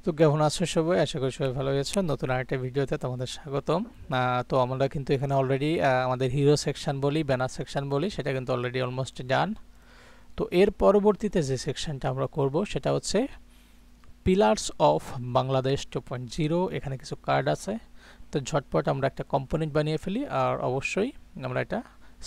তো কেমন আছো সবাই? আশা করি সবাই ভালো আছো। নতুন আরেকটা ভিডিওতে তোমাদের স্বাগতম। তো আমরা কিন্তু এখানে অলরেডি আমাদের হিরো সেকশন বলি, ব্যানার সেকশন বলি, সেটা কিন্তু অলরেডি অলমোস্ট ডান। তো এর পরবর্তীতে যে সেকশনটা আমরা করব সেটা হচ্ছে পিলার্স অফ বাংলাদেশ 2.0। এখানে কিছু কার্ড আছে, তো ঝটপট আমরা একটা কম্পোনেন্ট বানিয়ে ফেলি আর অবশ্যই আমরা এটা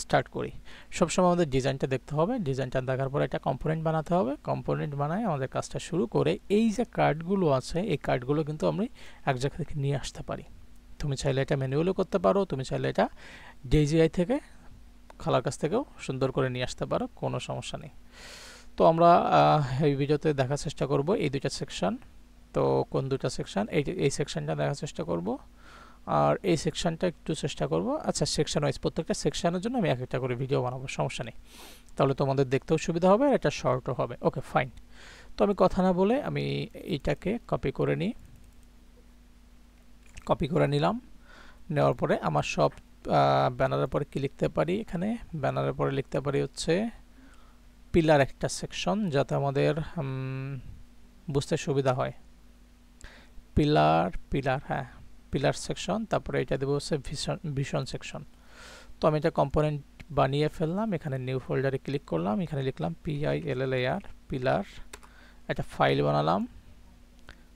স্টার্ট করি। সবসময় আমাদের ডিজাইনটা দেখতে হবে, ডিজাইনটা দেখার পরে একটা কম্পোনেন্ট বানাতে হবে। কম্পোনেন্ট বানায় আমাদের কাজটা শুরু করে এই যে কার্ডগুলো আছে এই কার্ডগুলো কিন্তু আমি এক জায়গা থেকে নিয়ে আসতে পারি। তুমি চাইলে এটা ম্যানুয়ালও করতে পারো, তুমি চাইলে এটা ডিজিআই থেকে খালার কাছ থেকেও সুন্দর করে নিয়ে আসতে পারো, কোনো সমস্যা নেই। তো আমরা এই ভিডিওতে দেখার চেষ্টা করব এই দুইটা সেকশন। তো কোন দুইটা সেকশন? এই সেকশনটা দেখার চেষ্টা করব আর এই সেকশনটা একটু চেষ্টা করব। আচ্ছা, সেকশন ওয়াইজ প্রত্যেকটা সেকশনের জন্য আমি এক একটা করে ভিডিও বানাবো, সমস্যা নেই। তাহলে তোমাদের দেখতেও সুবিধা হবে, এটা শর্টও হবে। ওকে, ফাইন। তো আমি কথা না বলে আমি এইটাকে কপি করে নিই। কপি করে নিলাম। নেওয়ার পরে আমার সব ব্যানারের পরে কি লিখতে পারি? এখানে ব্যানারের পরে লিখতে পারি হচ্ছে পিলার একটা সেকশন, যাতে আমাদের বুঝতে সুবিধা হয়। পিলার পিলার হ্যাঁ, পিলার সেকশন। তারপরে এটা দেবো হচ্ছে ভিশন সেকশন। তো আমি এটা কম্পোনেন্ট বানিয়ে ফেললাম। এখানে নিউ ফোল্ডারে ক্লিক করলাম, এখানে লিখলাম PILLAR পিলার। একটা ফাইল বানালাম,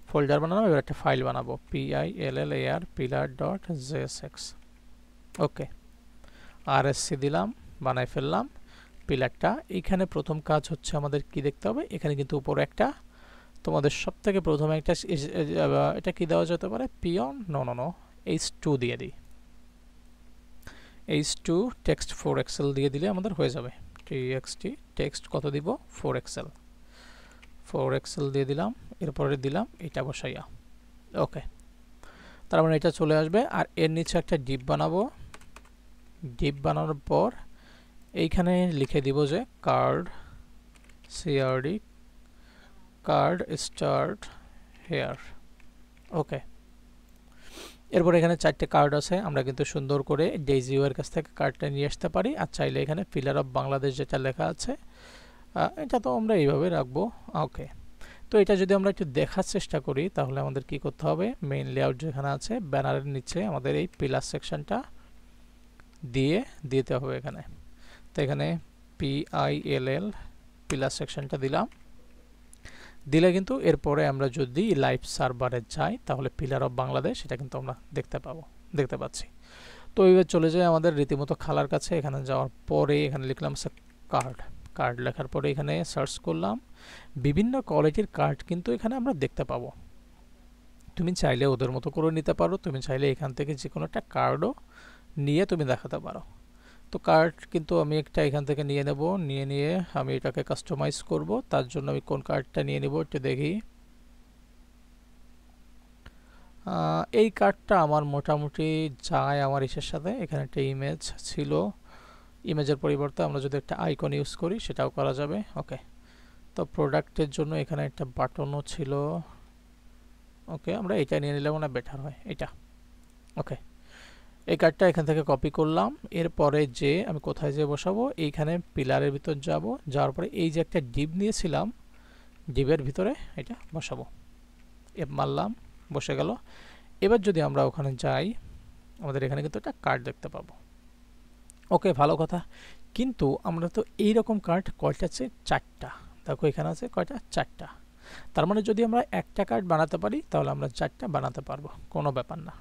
ফোল্ডার বানালাম। এবার একটা ফাইল বানাবো, PILLAR pilar.jsx। ওকে, RSC দিলাম, বানাই ফেললাম পিলারটা। এইখানে প্রথম কাজ হচ্ছে আমাদের কি দেখতে হবে, এখানে কিন্তু উপরে একটা তোমাদের সব থেকে প্রথমে একটা এটা কি দেওয়া যেতে পারে, পিয়ন নো H2 দিয়ে দিই। H2 টেক্সট 4 এক্সেল দিয়ে দিলে আমাদের হয়ে যাবে। TXT টেক্সট কত দিব, 4 এক্সেল। 4 এক্সেল দিয়ে দিলাম, এরপরে দিলাম এটা বসাইয়া। ওকে, তার মানে এটা চলে আসবে। আর এর নিচে একটা ডিপ বানাবো। ডিপ বানানোর পর এইখানে লিখে দিব যে card CRD card start here. Okay, এরপর এখানে চারটে কার্ড আছে, আমরা কিন্তু সুন্দর করে ডেইজিও এর কাছ থেকে কার্ডটা নিয়ে আসতে পারি। আর চাইলে এখানে পিলার অফ বাংলাদেশ যেটা লেখা আছে এটা তো আমরা এইভাবে রাখবো। ওকে, তো এটা যদি আমরা একটু দেখার চেষ্টা করি তাহলে আমাদের কি করতে হবে, মেইন লেআউট যেখানে আছে ব্যানারের নিচে আমাদের এই পিলার সেকশনটা দিতে হবে এখানে। তো এখানে PILL পিলার সেকশনটা দিলাম। দিলে কিন্তু এরপরে আমরা যদি লাইভ সার্ভারে যাই তাহলে পিলার অফ বাংলাদেশ এটা কিন্তু আমরা দেখতে পাচ্ছি। তো এইবার চলে যাই আমাদের রীতিমতো খালার কাছে। এখানে যাওয়ার পরে এখানে লিখলাম কার্ড লেখার পরে এখানে সার্চ করলাম। বিভিন্ন কোয়ালিটির কার্ড কিন্তু এখানে আমরা দেখতে পাবো। তুমি চাইলে ওদের মতো করে নিতে পারো, তুমি চাইলে এখান থেকে যে কোনো একটা কার্ডও নিয়ে তুমি দেখাতে পারো। তো কার্ড কিন্তু আমি একটা এখান থেকে নিয়ে নেব, নিয়ে আমি এটাকে কাস্টমাইজ করব। তার জন্য আমি কোন কার্ডটা নিয়ে নেব একটু দেখি। এই কার্ডটা আমার মোটামুটি যায় আমার ইসের সাথে। এখানে একটা ইমেজ ছিল, ইমেজের পরিবর্তে আমরা যদি একটা আইকন ইউজ করি সেটাও করা যাবে। ওকে, তো প্রোডাক্টের জন্য এখানে একটা বাটনও ছিল। ওকে, আমরা এটা নিয়ে নিলে মনে হয় বেটার হয় এটা। ওকে, এই কার্ডটা এখান থেকে কপি করলাম। এরপরে যে আমি কোথায় যেয়ে বসাবো, এইখানে পিলারের ভিতর যাব। যাওয়ার পরে এই যে একটা ডিপ নিয়েছিলাম, ডিপের ভিতরে এটা বসাবো। এফ মারলাম, বসে গেল। এবার যদি আমরা ওখানে যাই আমাদের এখানে কিন্তু একটা কার্ড দেখতে পাবো। ওকে, ভালো কথা। কিন্তু আমরা তো এইরকম কার্ড কয়টা আছে, চারটা। দেখো এখানে আছে কয়টা, চারটা। তার মানে যদি আমরা একটা কার্ড বানাতে পারি তাহলে আমরা চারটা বানাতে পারবো, কোনো ব্যাপার না।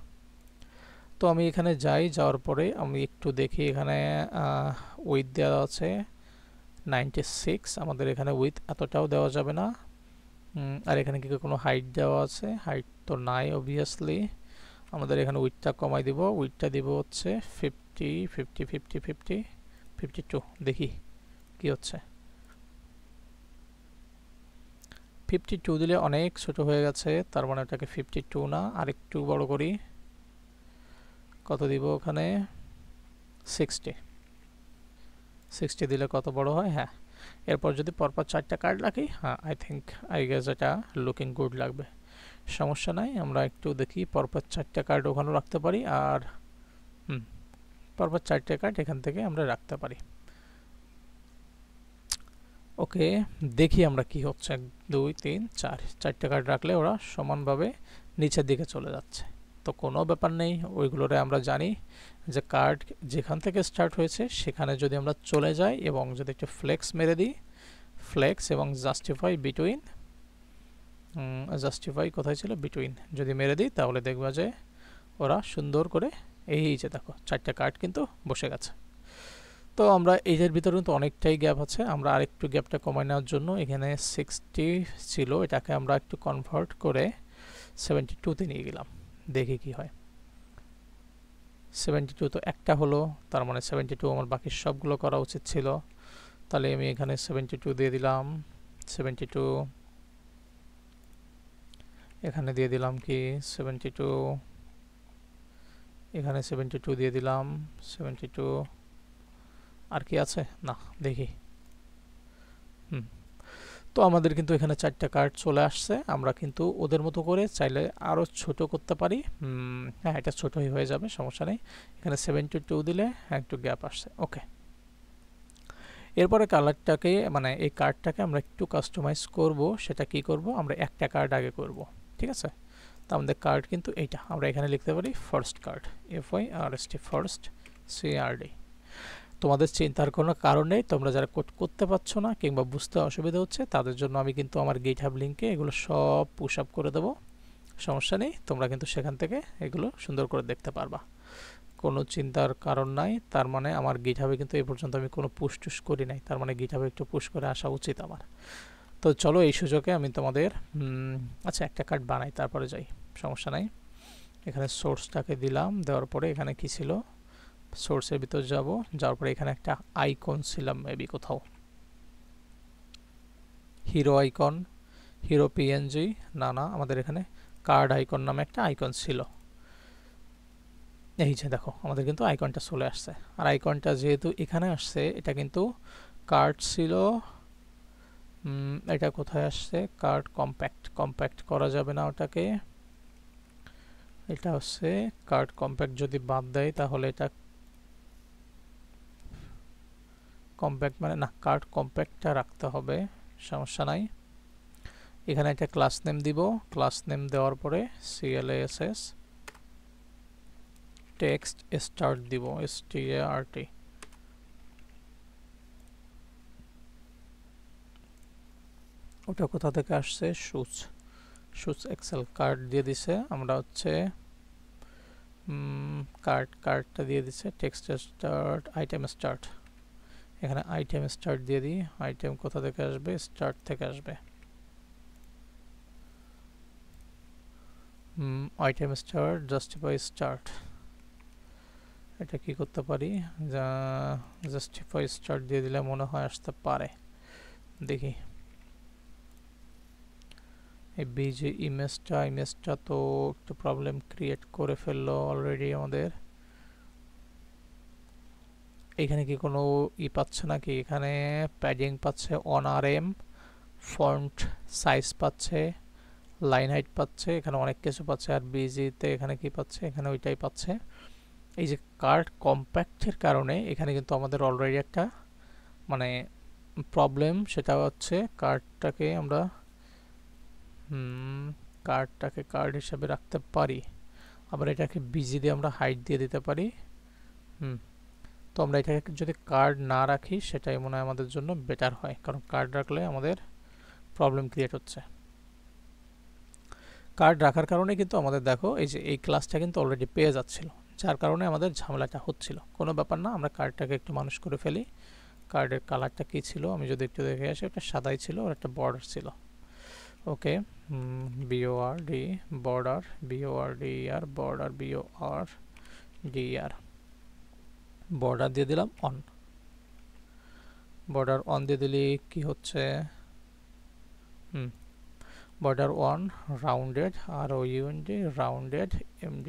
তো আমি এখানে যাই, যাওয়ার পরে আমি একটু দেখি এখানে উইথ দেওয়া আছে 96। আমাদের এখানে উইথ এতটাও দেওয়া যাবে না। আর এখানে কি কোনো হাইট দেওয়া আছে? হাইট তো নাই অবভিয়াসলি। আমাদের এখানে উইথটা কমাই দিব, উইথটা দিব হচ্ছে 52। দেখি কি হচ্ছে। 52 দিলে অনেক ছোট হয়ে গেছে, তার মানে এটাকে 52 না, আরেকটু বড় করি। কত দিব ওখানে, 60 দিলে কত বড় হয়? হ্যাঁ, এরপর যদি পরপর চারটা কার্ড রাখি, হ্যাঁ আই গেস এটা লুকিং গুড লাগবে। সমস্যা নাই, আমরা একটু দেখি পরপর চারটা কার্ড ওখানেও রাখতে পারি। আর পরপর চারটে কার্ড এখান থেকে আমরা রাখতে পারি। ওকে, দেখি আমরা কি হচ্ছে। 1 2 3 4 চারটে কার্ড রাখলে ওরা সমানভাবে নিচের দিকে চলে যাচ্ছে। তো কোনো ব্যাপার নেই, ওইগুলোরে আমরা জানি যে কার্ড যেখান থেকে স্টার্ট হয়েছে সেখানে যদি আমরা চলে যাই এবং যদি একটা ফ্লেক্স মেরে দিই, ফ্লেক্স এবং জাস্টিফাই বিটুইন, জাস্টিফাই কোথায় ছিল, বিটুইন যদি মেরে দিই তাহলে দেখবা যে ওরা সুন্দর করে, এই যে দেখো চারটা কার্ড কিন্তু বসে গেছে। তো আমরা এদের ভিতরে কিন্তু অনেকটাই গ্যাপ আছে, আমরা আরেকটু গ্যাপটা কমায় নেওয়ার জন্য এখানে 60 ছিল, এটাকে আমরা একটু কনভার্ট করে 72তে নিয়ে গেলাম, দেখি কি হয়। 72 তো একটা হলো, তার মানে 72 আমার বাকি সবগুলো করা উচিত ছিল। তাহলে আমি এখানে 72 দিয়ে দিলাম, 72 এখানে দিয়ে দিলাম কি 72, এখানে 72 দিয়ে দিলাম 72, আর কি আছে না দেখি। তো আমাদের কিন্তু এখানে চারটা কার্ড চলে আসছে, আমরা কিন্তু ওদের মতো করে চাইলে আরও ছোট করতে পারি। হ্যাঁ, এটা ছোটই হয়ে যাবে, সমস্যা নেই। এখানে 72 দিলে একটু গ্যাপ আসছে। ওকে, এরপরে কালারটাকে মানে এই কার্ডটাকে আমরা একটু কাস্টমাইজ করব। সেটা কি করব, আমরা একটা কার্ড আগে করব, ঠিক আছে। তো আমাদের কার্ড কিন্তু এইটা, আমরা এখানে লিখতে পারি first card, FIRST, first CRD। তোমাদের চিন্তার কোনো কারণ নেই, তোমরা যারা কোড করতে পারছো না কিংবা বুঝতে অসুবিধা হচ্ছে তাদের জন্য আমি কিন্তু আমার গিটহাব লিঙ্কে এগুলো সব পুশ আপ করে দেবো, সমস্যা নেই। তোমরা কিন্তু সেখান থেকে এগুলো সুন্দর করে দেখতে পারবা, কোনো চিন্তার কারণ নাই। তার মানে আমার গিটহাবে কিন্তু এই পর্যন্ত আমি কোনো পুশ টুশ করি নাই, তার মানে গিটহাবে একটু পুশ করে আসা উচিত আমার। তো চলো এই সুযোগে আমি তোমাদের আচ্ছা একটা কার্ড বানাই তারপরে যাই, সমস্যা নাই। এখানে সোর্সটাকে দিলাম, দেওয়ার পরে এখানে কি ছিল, সোর্সের ভিতর যাব, যাওয়ার পরে এখানে একটা আইকন ছিলাম মেবি কোথাও, হিরো আইকন, হিরো পিএনজি, না না আমাদের এখানে কার্ড আইকন নামে একটা আইকন ছিল। এই যে দেখো আমাদের কিন্তু আইকনটা চলে আসছে। আর আইকনটা যেহেতু এখানে আসছে, এটা কিন্তু কার্ড ছিল, এটা কোথায় আসছে, কার্ড কম্প্যাক্ট, কম্প্যাক্ট করা যাবে না ওটাকে, এটা হচ্ছে কার্ড কম্প্যাক্ট যদি বাদ দেয় তাহলে এটা কম্প্যাক্ট মানে না, কার্ড কম্প্যাক্টটা রাখতে হবে, সমস্যা নাই। এখানে একটা ক্লাস নেম দিব, ক্লাস নেম দেওয়ার পরে CLASS টেক্সট স্টার্ট দিব, START। ওটা কোথা থেকে আসছে, শুজ, শুজ এক্সেল কার্ড দিয়ে দিছে, আমরা হচ্ছে কার্ডটা দিয়ে দিছে, টেক্সট স্টার্ট, আইটেম স্টার্ট, এখানে আইটেম স্টার্ট দিয়ে দিই। আইটেম কোথা থেকে আসবে, স্টার্ট থেকে আসবে, আইটেম স্টার্ট, জাস্টিফাই স্টার্ট। এটা কি করতে পারি, জাস্টিফাই স্টার্ট দিয়ে দিলে মনে হয় আসতে পারে, দেখি। এই বিজি ইমেজটা তো একটু প্রবলেম ক্রিয়েট করে ফেললো অলরেডি আমাদের। এখানে কি কোনো পাচ্ছে নাকি, এখানে প্যাডিং পাচ্ছে, অনআরএম, ফন্ট সাইজ পাচ্ছে, লাইন হাইট পাচ্ছে, এখানে অনেক কিছু পাচ্ছে। আর বিজিতে এখানে কি পাচ্ছে, এখানে ওইটাই পাচ্ছে। এই যে কার্ড কম্প্যাক্টের কারণে এখানে কিন্তু আমাদের অলরেডি একটা মানে প্রবলেম, সেটা হচ্ছে কার্ডটাকে আমরা কার্ড হিসাবে রাখতে পারি, আবার এটাকে বিজি দিয়ে আমরা হাইট দিয়ে দিতে পারি। তো আমরা এটাকে যদি কার্ড না রাখি সেটাই মনে হয় আমাদের জন্য বেটার হয়, কারণ কার্ড রাখলে আমাদের প্রবলেম ক্রিয়েট হচ্ছে। কার্ড রাখার কারণে কিন্তু আমাদের দেখো এই যে এই ক্লাসটা কিন্তু অলরেডি পেয়ে যাচ্ছিল, যার কারণে আমাদের ঝামেলাটা হচ্ছিল। কোনো ব্যাপার না, আমরা কার্ডটাকে একটু মানুষ করে ফেলি। কার্ডের কালারটা কি ছিল আমি যদি একটু দেখে আসি, একটা সাদাই ছিল আর একটা বর্ডার ছিল। ওকে, BORD border, BORDER border, BORDER border দিয়ে দিলাম অন। বর্ডার অন দিয়ে দিলে কি হচ্ছে, border one rounded, ROUND rounded MD।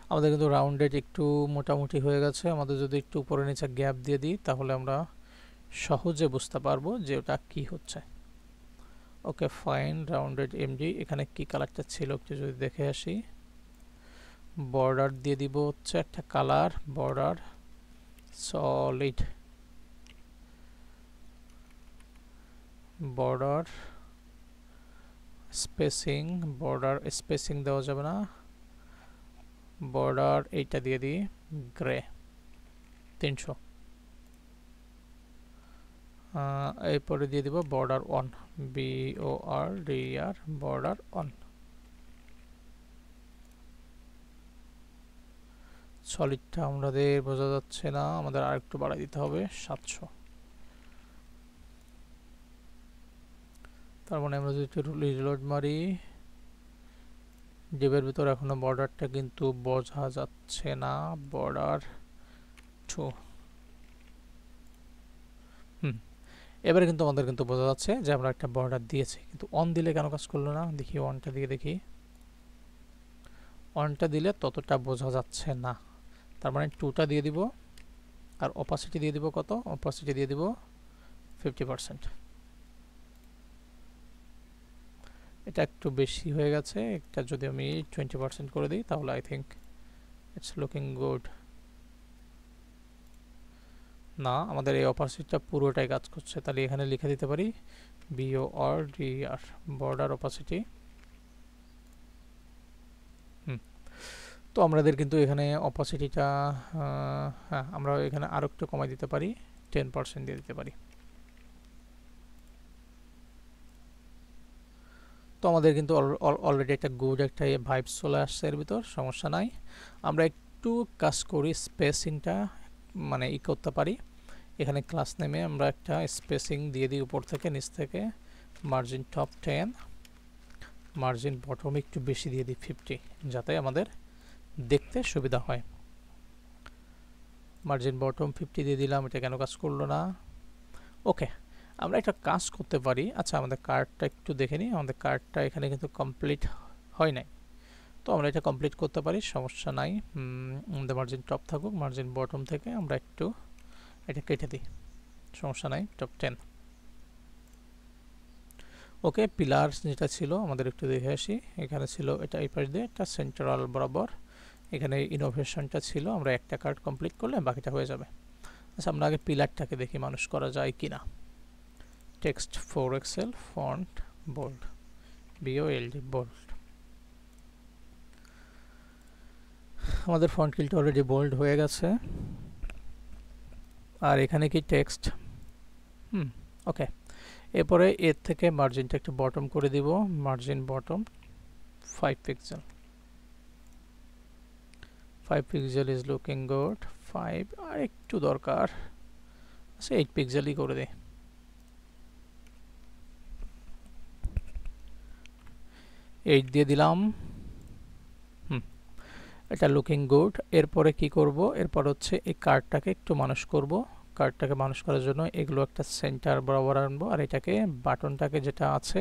আমাদের কিন্তু রাউন্ডেড একটু মোটামুটি হয়ে গেছে। আমাদের যদি একটু উপরে নিচে গ্যাপ দিয়ে দিই তাহলে আমরা সহজে বুঝতে পারবো যে ওটা কি হচ্ছে। Okay fine, rounded MD। এখানে কি কালারটা ছিল একটু যদি দেখে আসি, বর্ডার দিয়ে দিব হচ্ছে একটা colour, border solid, border spacing, border spacing দেওয়া যাবে না, বর্ডার এইটা দিয়ে দিই গ্রে 300। এরপরে দিয়ে দিব border on, BORDER border on. সলিডটা আমাদের বোঝা যাচ্ছে না, আমাদের আরেকটু বাড়াই দিতে হবে 700। তার মানে আমরা যদি একটু রিলোড মারি, ডিভের ভিতর এখনো বর্ডারটা কিন্তু বোঝা যাচ্ছে না, বর্ডার 2। এবারে কিন্তু আমাদের কিন্তু বোঝা যাচ্ছে যে আমরা একটা বর্ডার দিয়েছি, কিন্তু অন দিলে কেন কাজ করলো না? দেখি অনটা দিয়ে দেখি, অনটা দিলে ততটা বোঝা যাচ্ছে না। তার মানে 2টা দিয়ে দিব, আর অপাসিটি দিয়ে দিব কত? অপাসিটি দিয়ে দিব 50%। এটা একটু বেশি হয়ে গেছে, একটা যদি আমি 20% করে দিই তাহলে I think it's looking good. না, আমাদের এই অপাসিটিটা পুরোটাই কাজ করছে, তাহলে এখানে লিখে দিতে পারি BORDER বর্ডার অপাসিটি। তো আমাদের কিন্তু এখানে অপাসিটিটা হ্যাঁ, আমরা এখানে আরো একটু কমাই দিতে পারি, 10% দিয়ে দিতে পারি। তো আমাদের কিন্তু অলরেডি একটা গুড একটা ভাইবস চলে আসছে এর ভিতর, সমস্যা নাই। আমরা একটু কাজ করি, স্পেসিংটা মানে করতে পারি। এখানে ক্লাস নেমে আমরা একটা স্পেসিং দিয়ে দিই উপর থেকে নিচ থেকে, মার্জিন টপ 10, মার্জিন বটম একটু বেশি দিয়ে দিই 50, যাতে আমাদের দেখতে সুবিধা হয়। মার্জিন বটম 50 দিয়ে দিলাম, এটা কেন কাজ করলো না? ওকে, আমরা একটা কাজ করতে পারি। আচ্ছা, আমাদের কার্ডটা একটু দেখে নিই, আমাদের কার্ডটা এখানে কিন্তু কমপ্লিট হয় নাই, তো আমরা এটা কমপ্লিট করতে পারি, সমস্যা নাই। আমাদের মার্জিন টপ থাকুক, মার্জিন বটম থেকে আমরা একটু এটা কেটে দিই, সমস্যা নাই, টপ 10। ওকে, পিলার যেটা ছিল আমাদের একটু দেখে আসি, এখানে ছিল এটা এই পাশ দিয়ে একটা সেন্ট্রাল বরাবর, এখানে ইনোভেশনটা ছিল, আমরা একটা কার্ড কমপ্লিট করলে বাকিটা হয়ে যাবে। আচ্ছা, আমরা আগে পিলারটাকে দেখি মানুষ করা যায় কিনা। Text 4 Excel font bold, BOLD bold. আমাদের ফন্ট কিলটা অলরেডি বোল্ড হয়ে গেছে। আর এখানে কি টেক্সট? ওকে, এরপরে এর থেকে মার্জিনটা একটু বটম করে দিব, margin bottom 5 pixel, 5 pixel is looking good. 5 আর একটু দরকার, আচ্ছা 8 পিক্সেলই করে দিই। এইট দিয়ে দিলাম, এটা লুকিং গুড। এরপরে কি করব? এরপর হচ্ছে এই কার্ডটাকে একটু মানুষ করব। কার্ডটাকে মানুষ করার জন্য এগুলো একটা সেন্টার বরাবর আনবো, আর এটাকে বাটনটাকে যেটা আছে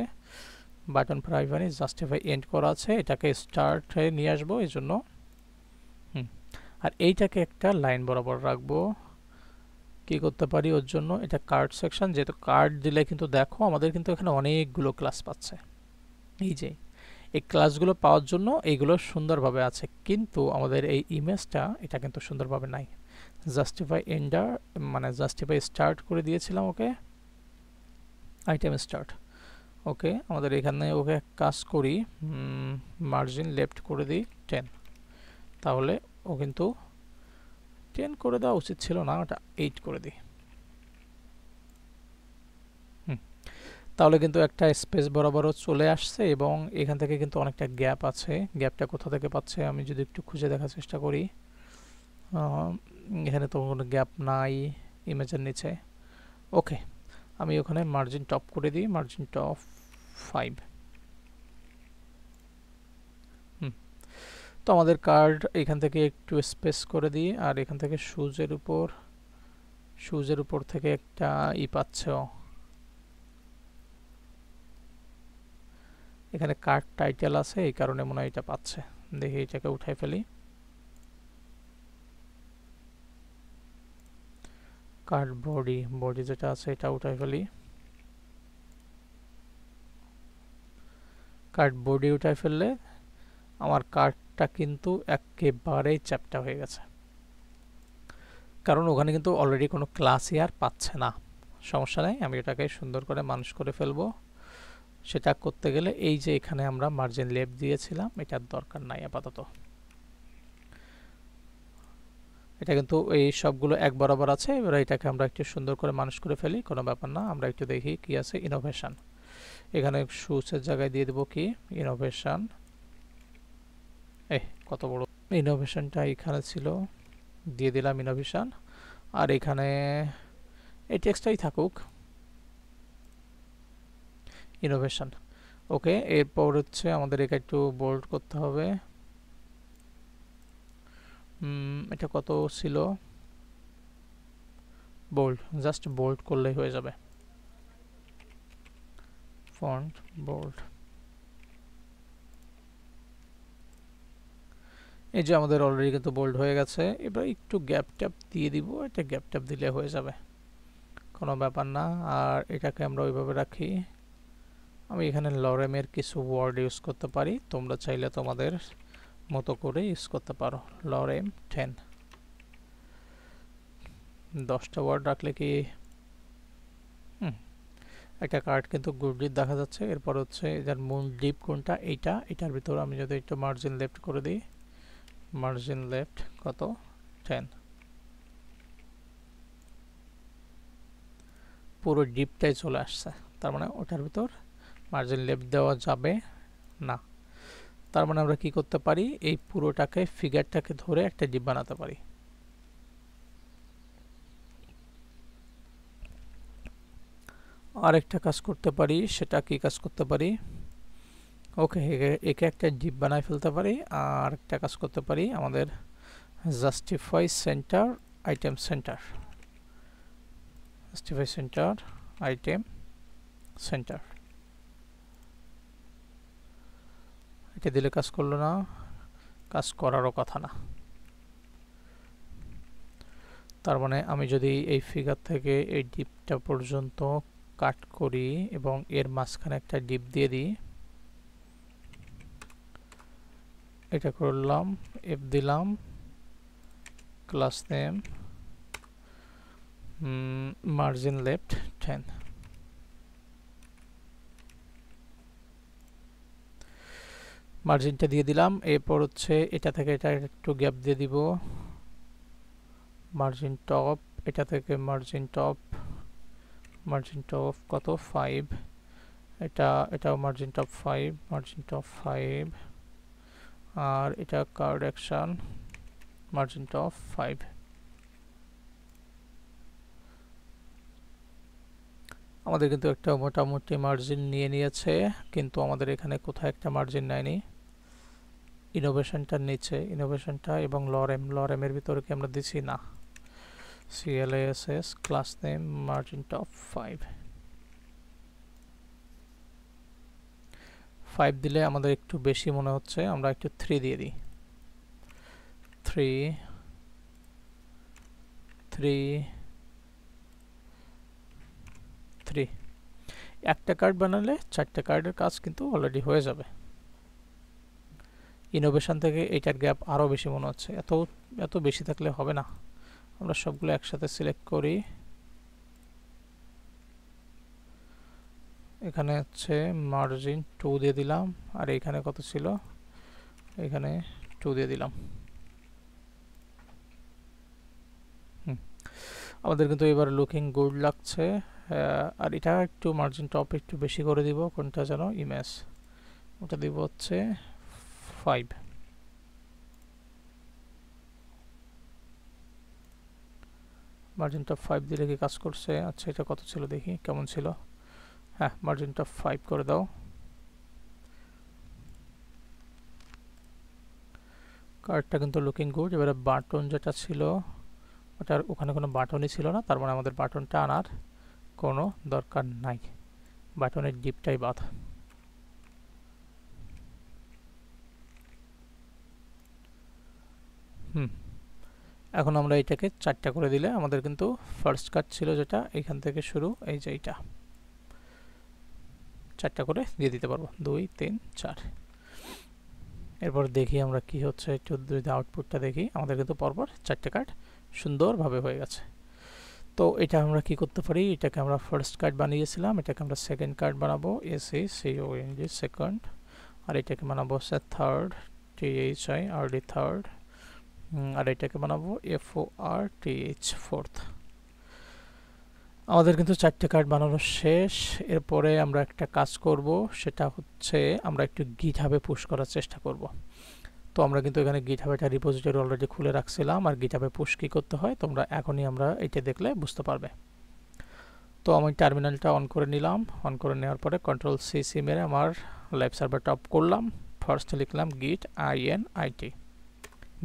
বাটন প্রাইমারি জাস্টিফাই এন্ড করা আছে, এটাকে স্টার্টে নিয়ে আসবো এই জন্য। আর এইটাকে একটা লাইন বরাবর রাখবো। কি করতে পারি ওর জন্য? এটা কার্ড সেকশন, যেহেতু কার্ড দিলে কিন্তু দেখো আমাদের কিন্তু এখানে অনেকগুলো ক্লাস পাচ্ছে, এই যে এই ক্লাসগুলো পাওয়ার জন্য এইগুলো সুন্দরভাবে আছে, কিন্তু আমাদের এই ইমেজটা এটা কিন্তু সুন্দরভাবে নাই। জাস্টিফাই এন্ডার মানে জাস্টিফাই স্টার্ট করে দিয়েছিলাম ওকে, আইটেম স্টার্ট। ওকে, আমাদের এখানে ওকে কাজ করি, মার্জিন লেফট করে দিই 10, তাহলে ও কিন্তু 10 করে দেওয়া উচিত ছিল না, ওটা 8 করে দিই। তাহলে কিন্তু একটা স্পেস বরাবরও চলে আসছে, এবং এখান থেকে কিন্তু অনেকটা গ্যাপ আছে। গ্যাপটা কোথা থেকে পাচ্ছে আমি যদি একটু খুঁজে দেখার চেষ্টা করি, এখানে তো কোনো গ্যাপ নাই ইমেজের নিচে। ওকে, আমি ওখানে মার্জিন টপ করে দিই, মার্জিন টপ 5। তো আমাদের কার্ড এখান থেকে একটু স্পেস করে দিই, আর এখান থেকে শুজের উপর থেকে একটা পাচ্ছে, এখানে কার্ড টাইটেল আছে, এই কারণে মনে হয় এটা পাচ্ছে। দেখি এটাকে উঠাই ফেলি, কার্ড বডি যেটা আছে এটা উঠাই ফেলি। কার্ড বডি উঠাই ফেললে আমার কার্ডটা কিন্তু একেবারেই চ্যাপ্টা হয়ে গেছে, কারণ ওখানে কিন্তু অলরেডি কোনো ক্লাসই আর পাচ্ছে না। সমস্যা নেই, আমি এটাকে সুন্দর করে মানুষ করে ফেলবো। সেটা করতে গেলে এই যে এখানে আমরা মার্জিন লেফট দিয়েছিলাম, এটার দরকার নাই আপাতত। এটা কিন্তু এই সবগুলো এক বরাবর আছে। এবার এটাকে আমরা একটু সুন্দর করে মানুষ করে ফেলি, কোনো ব্যাপার না। আমরা একটু দেখি কি আছে। ইনোভেশন, এখানে শুসের জায়গায় দিয়ে দেবো কি ইনোভেশন। কত বড় ইনোভেশনটা এখানে ছিল, দিয়ে দিলাম ইনোভেশন। আর এখানে এই টেক্সটটাই থাকুক, ইনোভেশন। ওকে, এরপর হচ্ছে আমাদের এটা একটু বোল্ড করতে হবে। এটা কত ছিল, বোল্ড, জাস্ট বোল্ড করলেই হয়ে যাবে। Font bold. এই যে আমাদের অলরেডি কিন্তু বোল্ড হয়ে গেছে। এবার একটু গ্যাপ ট্যাপ দিয়ে দিব, এটা গ্যাপ ট্যাপ দিলে হয়ে যাবে, কোনো ব্যাপার না। আর এটাকে আমরা ওইভাবে রাখি। আমি এখানে লরেমের কিছু ওয়ার্ড ইউজ করতে পারি, তোমরা চাইলে তোমাদের মতো করে ইউজ করতে পারো। লরেম 10, 10টা ওয়ার্ড রাখলে কি একটা কার্ড কিন্তু গুডলিপ দেখা যাচ্ছে। এরপর হচ্ছে এটার মূল ডিপ কোনটা, এইটা, এটার ভিতর আমি যদি একটু মার্জিন লেফট করে দিই, মার্জিন লেফট কত 10, পুরো ডিপটাই চলে আসছে। তার মানে ওটার ভিতর মার্জিন লেফট দেওয়া যাবে না। তার মানে আমরা কি করতে পারি, এই পুরোটাকে ফিগারটাকে ধরে একটা ডিপ বানাতে পারি। আরেকটা কাজ করতে পারি, সেটা কি কাজ করতে পারি, ওকে, একে একটা ডিপ বানায় ফেলতে পারি। আর একটা কাজ করতে পারি, আমাদের justify centre item centre, justify centre item centre, এটা দিলে কাজ করলো না, কাজ করারও কথা না। তার মানে আমি যদি এই ফিগার থেকে এই ডিপটা পর্যন্ত কাট করি এবং এর মাঝখানে একটা ডিপ দিয়ে দিই, এটা করলাম, এফ দিলাম, ক্লাস নেম মার্জিন লেফট 10, মার্জিনটা দিয়ে দিলাম। এরপর হচ্ছে এটা থেকে এটা একটু গ্যাপ দিয়ে দিব, মার্জিন টপ, এটা থেকে মার্জিন টপ, মার্জিন টপ কত 5, এটাও মার্জিন টপ 5, মার্জিন টপ 5, আর এটা কারেকশন মার্জিন টপ 5। আমাদের কিন্তু একটা মোটামুটি মার্জিন নিয়ে নিয়েছে, কিন্তু আমাদের এখানে কোথায় একটা মার্জিন নেয়নি, ইনোভেশনটার নিচে, ইনোভেশনটা এবং লরেমের ভিতরে কি আমরা দিছি না, CLASS class name margin top 5 দিলে আমাদের একটু বেশি মনে হচ্ছে, আমরা একটু 3 দিয়ে দিই, 3 একটা কার্ড বানালে 4টা কার্ডের কাজ কিন্তু অলরেডি হয়ে যাবে। ইনোভেশন থেকে এইটার গ্যাপ আরও বেশি মনে হচ্ছে, এত বেশি থাকলে হবে না। আমরা সবগুলো একসাথে সিলেক্ট করি, এখানে হচ্ছে মার্জিন 2 দিয়ে দিলাম, আর এখানে কত ছিল, এখানে 2 দিয়ে দিলাম। আমাদের কিন্তু এবার লুকিং গুড লাগছে। আর এটা একটু মার্জিন টপ একটু বেশি করে দিব, কোনটা যেন ইমেজ, ওটা দিব হচ্ছে 5। মার্জিন টপ 5 দিলে কি কাজ করছে? আচ্ছা, এটা কত ছিল দেখি কেমন ছিল। হ্যাঁ, মার্জিন টপ 5 করে দাও। কার্ডটা কিন্তু লুকিং গুড। এবারে বাটন যেটা ছিল, ওটার ওখানে কোনো বাটনই ছিল না, তার মানে আমাদের বাটনটা আনার কোনো দরকার নাই, বাটনের ডিপটাই বাদ। এখন আমরা এটাকে 4টা করে দিলে আমাদের কিন্তু ফার্স্ট কাট ছিল যেটা এখান থেকে শুরু, এই যে এইটা 4টা করে দিয়ে দিতে পারবো, 2 3 4। এরপর দেখি আমরা কি হচ্ছে, একটু যদি আউটপুটটা দেখি, আমাদের কিন্তু পরপর 4টে কার্ড সুন্দরভাবে হয়ে গেছে। তো এটা আমরা কি করতে পারি, এটাকে আমরা ফার্স্ট কার্ড বানিয়েছিলাম, এটাকে আমরা সেকেন্ড কার্ড বানাবো, SECOND সেকেন্ড, আর এটাকে বানাবো থার্ড, THIRD থার্ড, আর এটাকে বানাবো FORTH ফোর্থ। আমাদের কিন্তু 4টে কার্ড বানানো শেষ। এরপরে আমরা একটা কাজ করব, সেটা হচ্ছে আমরা একটু গিটহাবে পুশ করার চেষ্টা করব। তো আমরা কিন্তু এখানে গিটহাবে একটা রিপোজিটরি অলরেডি খুলে রাখছিলাম, আর গিটহাবে পুশ কী করতে হয় তোমরা এখনই আমরা এটা দেখলে বুঝতে পারবে। তো আমি টার্মিনালটা অন করে নিলাম, অন করে নেওয়ার পরে Ctrl+C মেরে আমার লাইভ সার্ভারটা অফ করলাম। ফার্স্ট লিখলাম git init।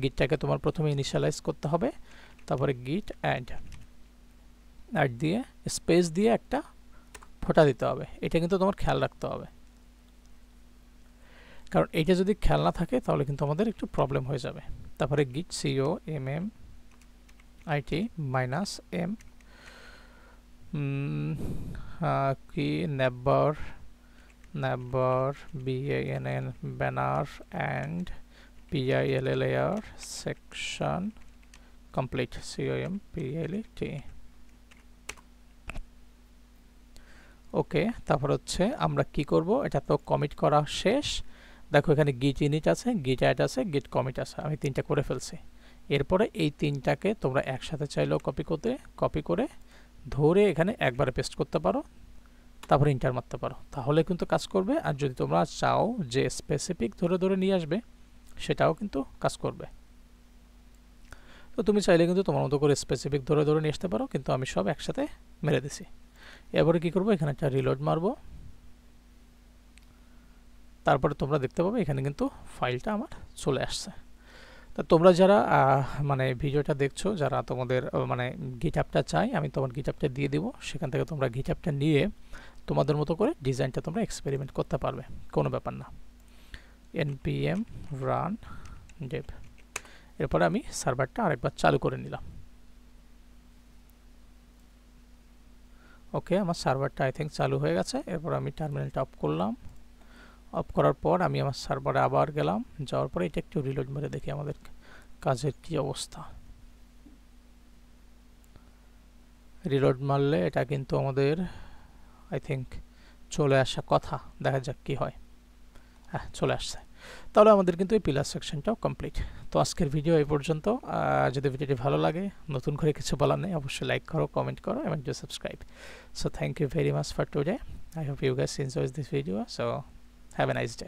গিটটাকে তোমার প্রথমে ইনিশিয়ালাইজ করতে হবে, তারপরে git add দিয়ে স্পেস দিয়ে একটা ফোঁটা দিতে হবে। এটা কিন্তু তোমার খেয়াল রাখতে হবে, কারণ এটা যদি খেয়াল না থাকে তাহলে কিন্তু আমাদের একটু প্রবলেম হয়ে যাবে। তারপরে git commit -m কি neighbor bann banner and pillar section complete complet। ওকে, তারপর হচ্ছে আমরা কি করব, এটা তো কমিট করা শেষ। দেখো এখানে git init আছে, git add আছে, git commit আছে, আমি 3টা করে ফেলছি। এরপরে এই 3টাকে তোমরা একসাথে চাইলেও কপি করে ধরে এখানে একবারে পেস্ট করতে পারো, তারপরে ইন্টার মারতে পারো, তাহলে কিন্তু কাজ করবে। আর যদি তোমরা চাও যে স্পেসিফিক ধরে নিয়ে আসবে, সেটাও কিন্তু কাজ করবে। তো তুমি চাইলে কিন্তু তোমার মতো করে স্পেসিফিক ধরে নিয়ে আসতে পারো, কিন্তু আমি সব একসাথে মেরে দিছি। এরপরে কি করব, এখানে একটা রিলোড মারবো, তারপরে তোমরা দেখতে পাবে এখানে কিন্তু ফাইলটা আমার চলে আসছে। তা তোমরা যারা মানে ভিডিওটা দেখছো, যারা তোমাদের মানে গিটহাবটা চাই, আমি তোমার গিটহাবটা দিয়ে দিব, সেখান থেকে তোমরা গিটহাবটা নিয়ে তোমাদের মতো করে ডিজাইনটা তোমরা এক্সপেরিমেন্ট করতে পারবে, কোনো ব্যাপার না। npm run dev। এরপরে আমি সার্ভারটা আরেকবার চালু করে নিলাম। ওকে, আমার সার্ভারটা আই থিঙ্ক চালু হয়ে গেছে। এরপর আমি টার্মিনালটা অফ করলাম। অফ করার পর আমি আমার সার্ভারে আবার গেলাম, যাওয়ার পরে এটা একটু রিলোড মেরে দেখি আমাদের কাজের কি অবস্থা। রিলোড মারলে এটা কিন্তু আমাদের আই থিঙ্ক চলে আসা কথা, দেখা যাক কি হয়। হ্যাঁ, চলে আসছে। তাহলে আমাদের কিন্তু এই পিলার সেকশনটাও কমপ্লিট। তো আজকের ভিডিও এই পর্যন্ত। যদি ভিডিওটি ভালো লাগে, নতুন করে কিছু বলার নেই, অবশ্যই লাইক করো, কমেন্ট করো এবং do subscribe. So thank you very much for today. I hope you guys enjoy this video. So have a nice day.